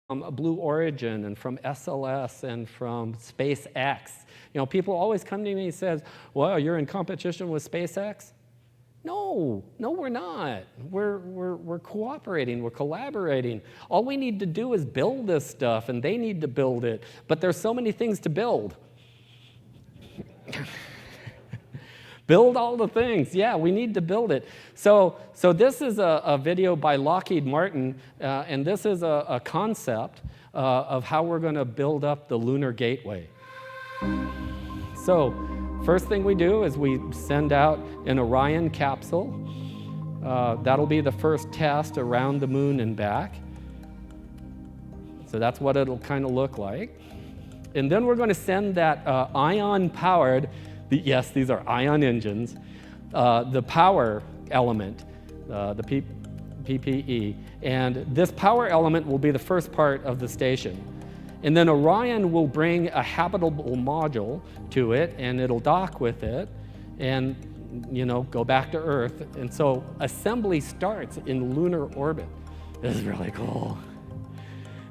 Blue Origin and from SLS and from SpaceX. You know, people always come to me and says, well, you're in competition with SpaceX? No, we're not. We're cooperating, we're collaborating. All we need to do is build this stuff, and they need to build it. But there's so many things to build. Build all the things. Yeah, we need to build it. So this is a video by Lockheed Martin, and this is a concept of how we're going to build up the lunar gateway. So first thing we do is we send out an Orion capsule. That'll be the first test around the moon and back. So that's what it'll kind of look like. And then we're going to send that ion-powered, yes, these are ion engines, the power element, the PPE. And this power element will be the first part of the station. And then Orion will bring a habitable module to it, and it'll dock with it and, you know, go back to Earth. And so assembly starts in lunar orbit. This is really cool.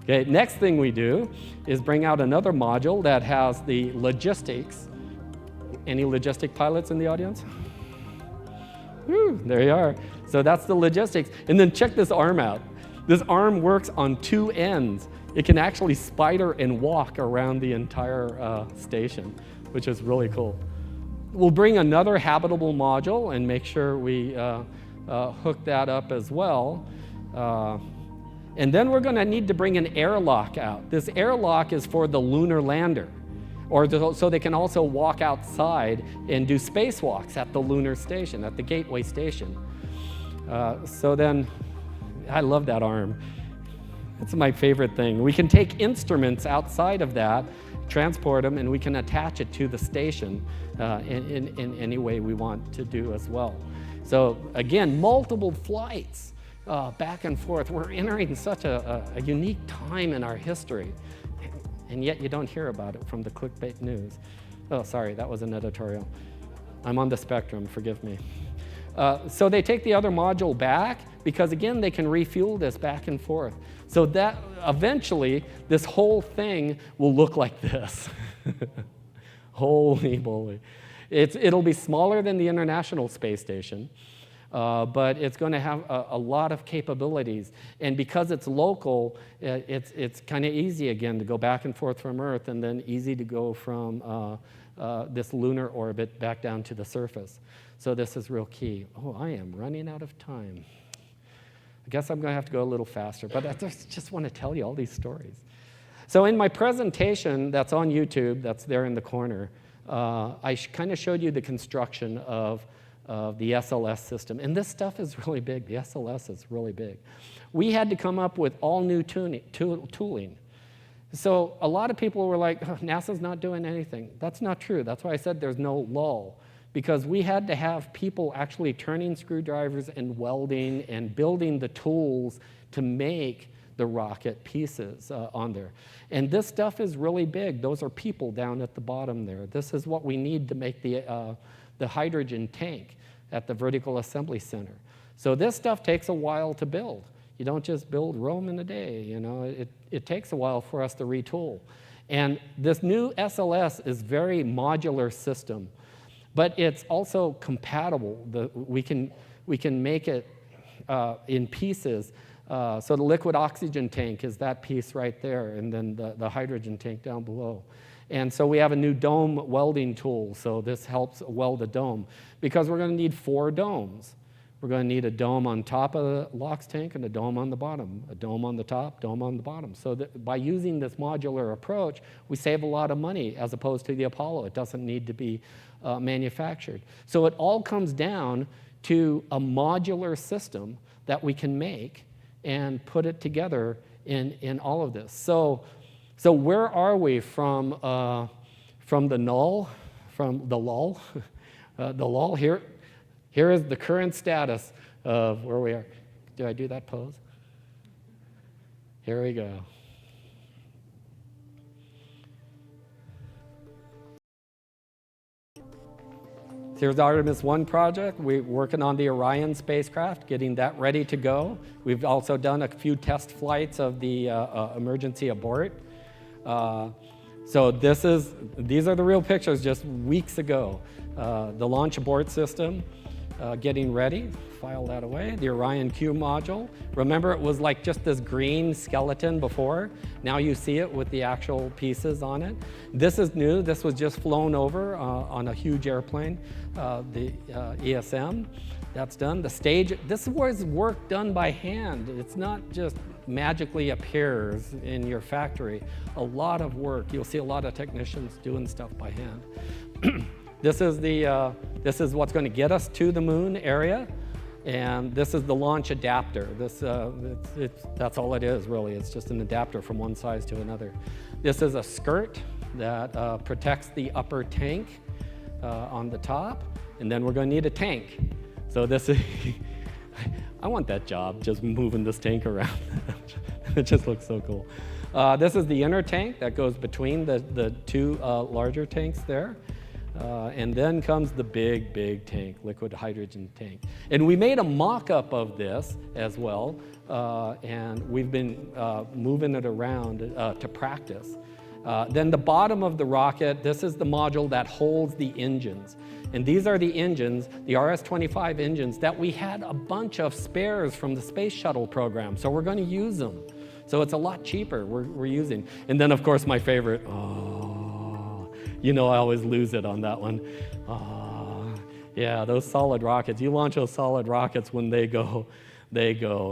Okay, next thing we do is bring out another module that has the logistics. Any logistic pilots in the audience? Whew, there you are. So that's the logistics. And then check this arm out. This arm works on two ends. It can actually spider and walk around the entire station, which is really cool. We'll bring another habitable module and make sure we hook that up as well. And then we're going to need to bring an airlock out. This airlock is for the lunar lander, so they can also walk outside and do spacewalks at the lunar station, at the gateway station. So then, I love that arm. It's my favorite thing. We can take instruments outside of that, transport them, and we can attach it to the station in any way we want to do as well. So again, multiple flights back and forth. We're entering such a unique time in our history, and yet you don't hear about it from the clickbait news. Oh, sorry, that was an editorial. I'm on the spectrum, forgive me. So they take the other module back because, again, they can refuel this back and forth. So that eventually, this whole thing will look like this. Holy moly. It'll be smaller than the International Space Station, but it's going to have a lot of capabilities. And because it's local, it's kind of easy, again, to go back and forth from Earth, and then easy to go from this lunar orbit back down to the surface. So this is real key. Oh, I am running out of time. I guess I'm going to have to go a little faster, but I just want to tell you all these stories. So in my presentation that's on YouTube, that's there in the corner, I kind of showed you the construction of the SLS system. And this stuff is really big. The SLS is really big. We had to come up with all new tooling. So a lot of people were like, oh, NASA's not doing anything. That's not true. That's why I said there's no lull. Because we had to have people actually turning screwdrivers and welding and building the tools to make the rocket pieces on there. And this stuff is really big. Those are people down at the bottom there. This is what we need to make the hydrogen tank at the Vertical Assembly Center. So this stuff takes a while to build. You don't just build Rome in a day, you know. It takes a while for us to retool. And this new SLS is very modular system. But it's also compatible. We can make it in pieces. So the liquid oxygen tank is that piece right there, and then the hydrogen tank down below. And so we have a new dome welding tool, so this helps weld a dome. Because we're going to need 4 domes. We're going to need a dome on top of the LOX tank and a dome on the bottom, a dome on the top, dome on the bottom. So that by using this modular approach, we save a lot of money as opposed to the Apollo. It doesn't need to be manufactured. So it all comes down to a modular system that we can make and put it together in all of this. So where are we from the null, from the lull? The lull here. Here is the current status of where we are. Do I do that pose? Here we go. Here's the Artemis 1 project. We're working on the Orion spacecraft, getting that ready to go. We've also done a few test flights of the emergency abort. So these are the real pictures just weeks ago. The launch abort system getting ready. File that away. The Orion Q module. Remember, it was like just this green skeleton before. Now you see it with the actual pieces on it. This is new. This was just flown over on a huge airplane, the ESM. That's done. The stage, this was work done by hand. It's not just magically appears in your factory. A lot of work. You'll see a lot of technicians doing stuff by hand. This is what's going to get us to the moon area, and this is the launch adapter. That's all it is, really. It's just an adapter from one size to another. This is a skirt that protects the upper tank on the top, and then we're going to need a tank. So this is, I want that job, just moving this tank around. It just looks so cool. This is the inner tank that goes between the two larger tanks there. And then comes the big tank, liquid hydrogen tank. And we made a mock-up of this as well, and we've been moving it around to practice. Then the bottom of the rocket, this is the module that holds the engines. And these are the engines, the RS-25 engines, that we had a bunch of spares from the space shuttle program, so we're going to use them. So it's a lot cheaper we're using. And then, of course, my favorite, you know I always lose it on that one. Yeah, those solid rockets. You launch those solid rockets when they go.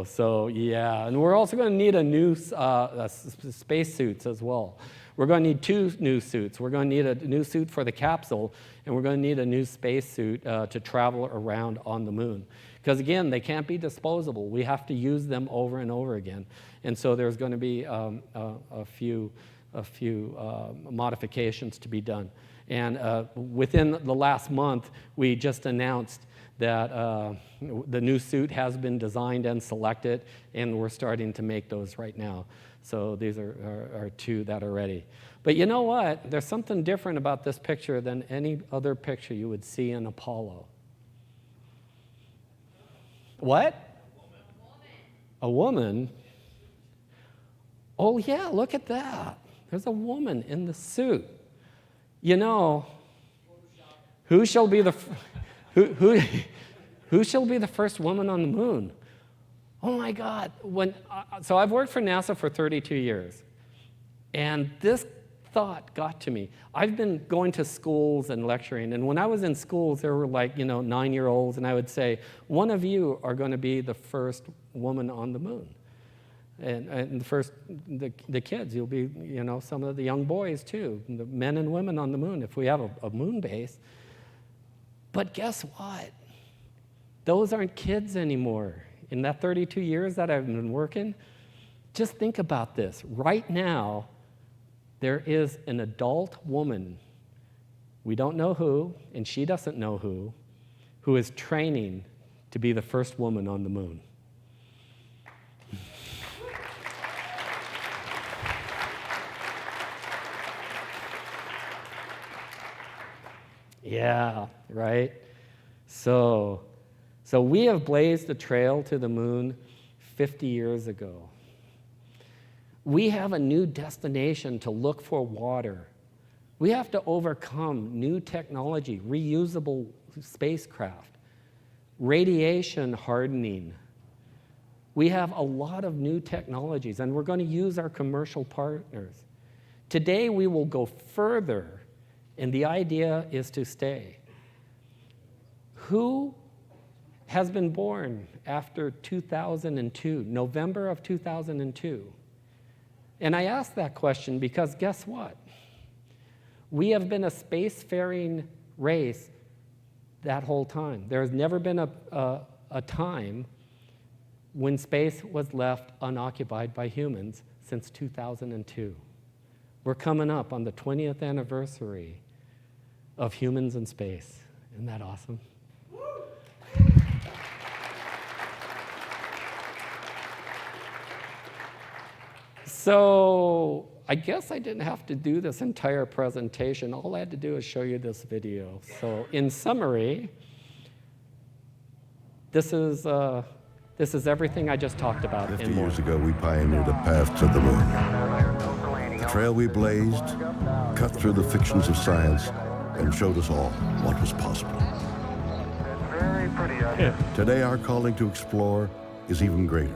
So yeah, and we're also going to need a new space suits as well. We're going to need 2 new suits. We're going to need a new suit for the capsule, and we're going to need a new space suit to travel around on the moon. Because again, they can't be disposable. We have to use them over and over again. And so there's going to be a few modifications to be done. And within the last month, we just announced that the new suit has been designed and selected, and we're starting to make those right now. So these are 2 that are ready. But you know what? There's something different about this picture than any other picture you would see in Apollo. What? A woman? Oh yeah, look at that. There's a woman in the suit. You know, who shall be the first woman on the moon? Oh my God! So I've worked for NASA for 32 years, and this thought got to me. I've been going to schools and lecturing, and when I was in schools, there were like 9-year-olds, and I would say, one of you are going to be the first woman on the moon. And the kids, you'll be, some of the young boys too, the men and women on the moon if we have a moon base. But guess what? Those aren't kids anymore. In that 32 years that I've been working, just think about this. Right now, there is an adult woman, we don't know who, and she doesn't know who is training to be the first woman on the moon. Yeah, right? So we have blazed the trail to the moon 50 years ago. We have a new destination to look for water. We have to overcome new technology, reusable spacecraft, radiation hardening. We have a lot of new technologies, and we're going to use our commercial partners. Today, we will go further, and the idea is to stay. Who has been born after 2002, November of 2002? And I ask that question because guess what? We have been a spacefaring race that whole time. There has never been a time when space was left unoccupied by humans since 2002. We're coming up on the 20th anniversary of humans in space. Isn't that awesome? So I guess I didn't have to do this entire presentation. All I had to do is show you this video. So in summary, this is everything I just talked about. 50 years ago, we pioneered a path to the moon. The trail we blazed cut through the fictions of science and showed us all what was possible. Very pretty out here. Today, our calling to explore is even greater.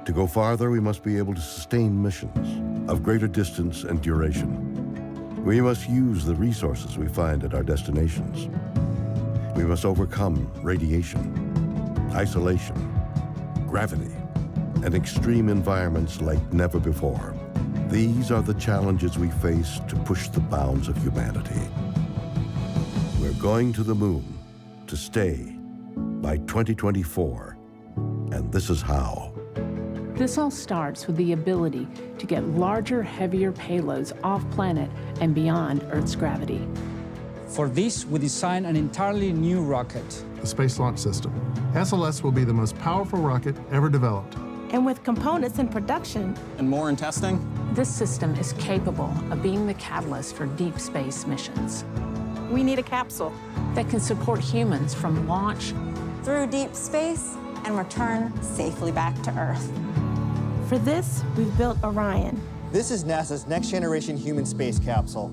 To go farther, we must be able to sustain missions of greater distance and duration. We must use the resources we find at our destinations. We must overcome radiation, isolation, gravity, and extreme environments like never before. These are the challenges we face to push the bounds of humanity. We're going to the moon to stay by 2024, and this is how. This all starts with the ability to get larger, heavier payloads off-planet and beyond Earth's gravity. For this, we designed an entirely new rocket. The Space Launch System. SLS will be the most powerful rocket ever developed. And with components in production and more in testing, this system is capable of being the catalyst for deep space missions. we need a capsule that can support humans from launch through deep space and return safely back to Earth. For this, we've built Orion. This is NASA's next-generation human space capsule.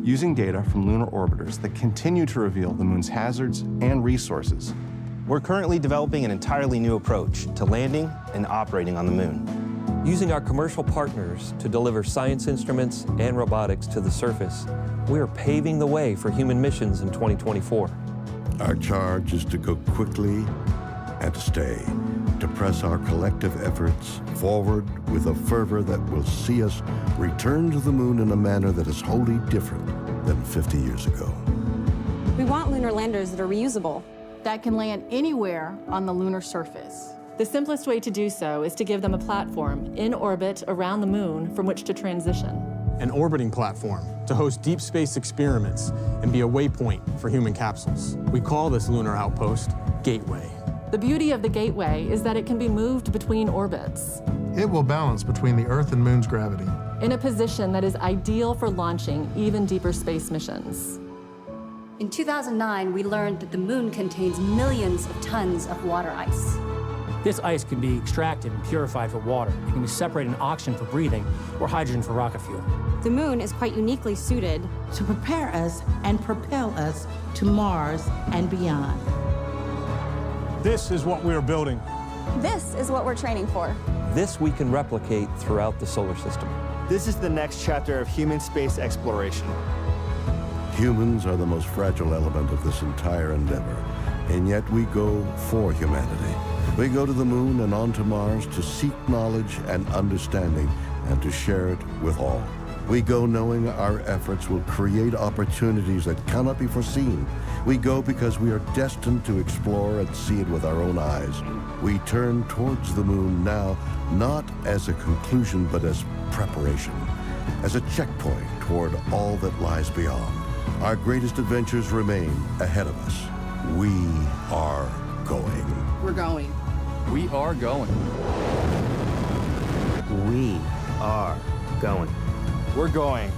Using data from lunar orbiters that continue to reveal the moon's hazards and resources, we're currently developing an entirely new approach to landing and operating on the moon. Using our commercial partners to deliver science instruments and robotics to the surface, we are paving the way for human missions in 2024. Our charge is to go quickly and to stay, to press our collective efforts forward with a fervor that will see us return to the moon in a manner that is wholly different than 50 years ago. We want lunar landers that are reusable, that can land anywhere on the lunar surface. The simplest way to do so is to give them a platform in orbit around the moon from which to transition. An orbiting platform to host deep space experiments and be a waypoint for human capsules. We call this lunar outpost Gateway. The beauty of the Gateway is that it can be moved between orbits. It will balance between the Earth and Moon's gravity, in a position that is ideal for launching even deeper space missions. In 2009, we learned that the moon contains millions of tons of water ice. This ice can be extracted and purified for water. It can be separated in oxygen for breathing or hydrogen for rocket fuel. The moon is quite uniquely suited to prepare us and propel us to Mars and beyond. This is what we are building. This is what we're training for. This we can replicate throughout the solar system. This is the next chapter of human space exploration. Humans are the most fragile element of this entire endeavor, and yet we go for humanity. We go to the moon and on to Mars to seek knowledge and understanding and to share it with all. We go knowing our efforts will create opportunities that cannot be foreseen. We go because we are destined to explore and see it with our own eyes. We turn towards the moon now, not as a conclusion, but as preparation, as a checkpoint toward all that lies beyond. Our greatest adventures remain ahead of us. We are going. We're going. We are going. We are going. We're going.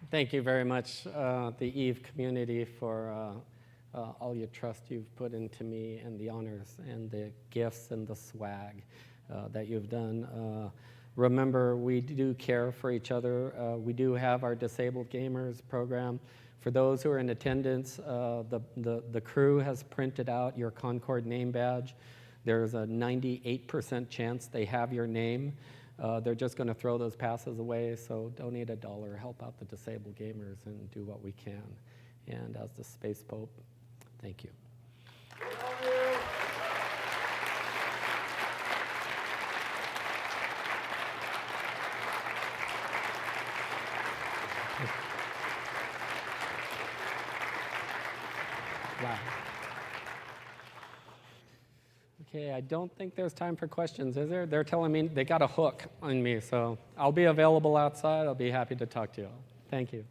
Thank you very much, the EVE community, for all your trust you've put into me and the honors and the gifts and the swag that you've done. Remember, we do care for each other. We do have our Disabled Gamers program. For those who are in attendance, the crew has printed out your Concord name badge. There's a 98% chance they have your name. They're just going to throw those passes away, so donate $1, help out the Disabled Gamers, and do what we can. And as the Space Pope, thank you. Wow. Okay, I don't think there's time for questions, is there? They're telling me they got a hook on me, so I'll be available outside. I'll be happy to talk to you all. Thank you.